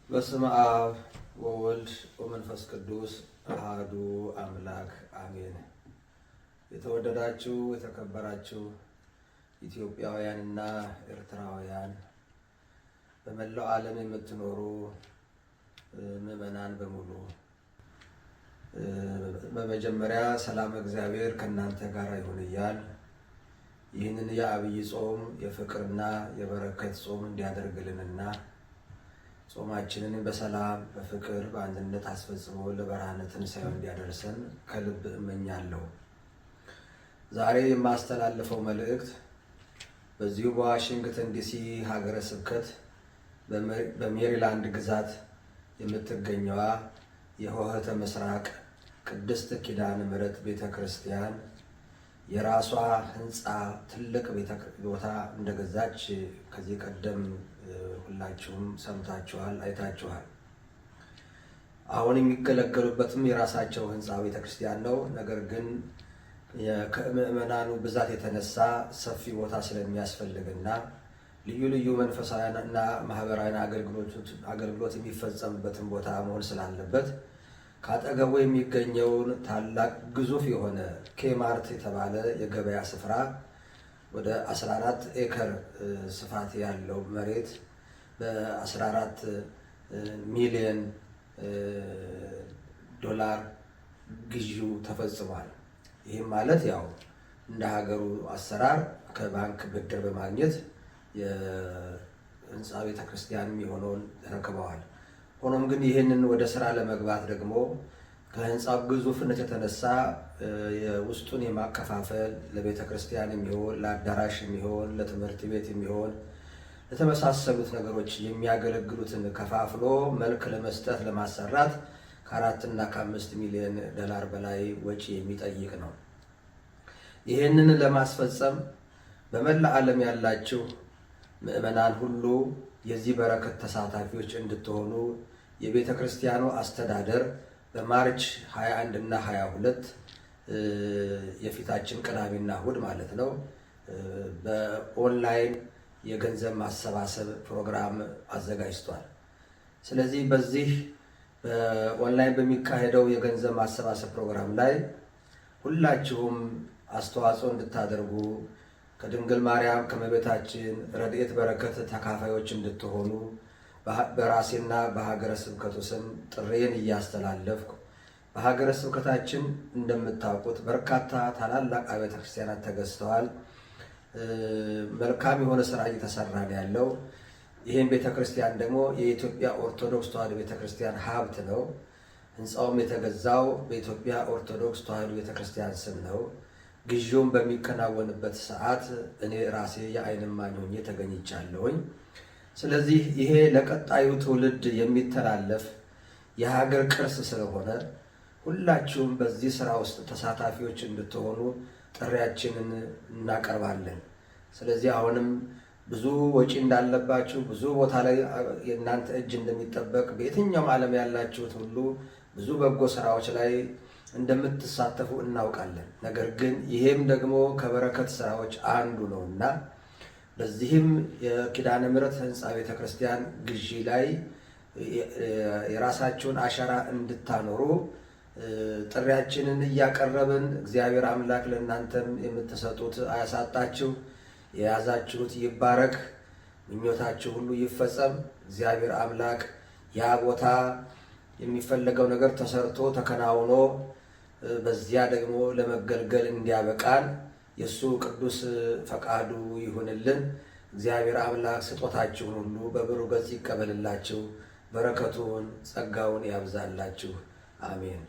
በስመ አብ ወወልድ ወመንፈስ ቅዱስ አሐዱ አምላክ አሜን። የተወደዳችሁ የተከበራችሁ ኢትዮጵያውያንና ኤርትራውያን በመላው ዓለም የምትኖሩ ምዕመናን በሙሉ በመጀመሪያ ሰላም እግዚአብሔር ከእናንተ ጋር ይሁን እያል ይህንን የአብይ ጾም የፍቅርና የበረከት ጾም እንዲያደርግልንና ጾማችንን በሰላም በፍቅር በአንድነት አስፈጽሞ ለብርሃነ ትንሣኤው እንዲያደርሰን ከልብ እመኛለሁ። ዛሬ የማስተላልፈው መልእክት በዚሁ በዋሽንግተን ዲሲ ሀገረ ስብከት በሜሪላንድ ግዛት የምትገኘዋ የሆህተ ምስራቅ ቅድስት ኪዳነ ምሕረት ቤተ ክርስቲያን የራሷ ህንፃ ትልቅ ቦታ እንደገዛች ከዚህ ቀደም ሁላችሁም ሰምታችኋል፣ አይታችኋል። አሁን የሚገለገሉበትም የራሳቸው ህንፃ ቤተክርስቲያን ነው። ነገር ግን ከምዕመናኑ ብዛት የተነሳ ሰፊ ቦታ ስለሚያስፈልግና ልዩ ልዩ መንፈሳዊና ማህበራዊ አገልግሎት የሚፈጸምበትን ቦታ መሆን ስላለበት ካጠገቡ የሚገኘውን ታላቅ ግዙፍ የሆነ ኬማርት የተባለ የገበያ ስፍራ ወደ 14 ኤከር ስፋት ያለው መሬት በ14 ሚሊዮን ዶላር ግዢው ተፈጽሟል። ይህም ማለት ያው እንደ ሀገሩ አሰራር ከባንክ ብድር በማግኘት የህንፃ ቤተክርስቲያን የሚሆነውን ተረክበዋል። ሆኖም ግን ይህንን ወደ ስራ ለመግባት ደግሞ ከህንፃው ግዙፍነት የተነሳ የውስጡን የማከፋፈል ለቤተ ክርስቲያን የሚሆን ለአዳራሽ የሚሆን ለትምህርት ቤት የሚሆን ለተመሳሰሉት ነገሮች የሚያገለግሉትን ከፋፍሎ መልክ ለመስጠት ለማሰራት ከ4 እና ከ5 ሚሊዮን ዶላር በላይ ወጪ የሚጠይቅ ነው። ይህንን ለማስፈጸም በመላ ዓለም ያላችሁ ምዕመናን ሁሉ የዚህ በረከት ተሳታፊዎች እንድትሆኑ የቤተ ክርስቲያኑ አስተዳደር በማርች 21 እና 22 የፊታችን ቅዳሜና እሑድ ማለት ነው በኦንላይን የገንዘብ ማሰባሰብ ፕሮግራም አዘጋጅቷል። ስለዚህ በዚህ በኦንላይን በሚካሄደው የገንዘብ ማሰባሰብ ፕሮግራም ላይ ሁላችሁም አስተዋጽኦ እንድታደርጉ ከድንግል ማርያም ከመቤታችን ረድኤት በረከት ተካፋዮች እንድትሆኑ በራሴና በሀገረ ስብከቱ ስም ጥሬን እያስተላለፍኩ በሀገረ ስብከታችን እንደምታውቁት በርካታ ታላላቅ አብያተ ክርስቲያናት ተገዝተዋል። መልካም የሆነ ስራ እየተሰራ ነው ያለው። ይህን ቤተክርስቲያን ደግሞ የኢትዮጵያ ኦርቶዶክስ ተዋሕዶ ቤተክርስቲያን ሀብት ነው። ህንፃውም የተገዛው በኢትዮጵያ ኦርቶዶክስ ተዋሕዶ ቤተክርስቲያን ስም ነው። ግዢውም በሚከናወንበት ሰዓት እኔ ራሴ የዓይን እማኝ ሆኜ ተገኝቻለሁኝ። ስለዚህ ይሄ ለቀጣዩ ትውልድ የሚተላለፍ የሀገር ቅርስ ስለሆነ ሁላችሁም በዚህ ስራ ውስጥ ተሳታፊዎች እንድትሆኑ ጥሪያችንን እናቀርባለን። ስለዚህ አሁንም ብዙ ወጪ እንዳለባችሁ፣ ብዙ ቦታ ላይ የእናንተ እጅ እንደሚጠበቅ፣ በየትኛውም ዓለም ያላችሁት ሁሉ ብዙ በጎ ስራዎች ላይ እንደምትሳተፉ እናውቃለን። ነገር ግን ይሄም ደግሞ ከበረከት ስራዎች አንዱ ነውና በዚህም የኪዳነ ምሕረት ህንፃ ቤተክርስቲያን ግዢ ላይ የራሳችሁን አሻራ እንድታኖሩ ጥሪያችንን እያቀረብን እግዚአብሔር አምላክ ለእናንተም የምትሰጡት አያሳጣችሁ፣ የያዛችሁት ይባረክ፣ ምኞታችሁ ሁሉ ይፈጸም። እግዚአብሔር አምላክ ያ ቦታ የሚፈለገው ነገር ተሰርቶ ተከናውኖ በዚያ ደግሞ ለመገልገል እንዲያበቃን የእሱ ቅዱስ ፈቃዱ ይሁንልን። እግዚአብሔር አምላክ ስጦታችሁን ሁሉ በብሩህ ገጽ ይቀበልላችሁ፣ በረከቱን ጸጋውን ያብዛላችሁ። አሜን።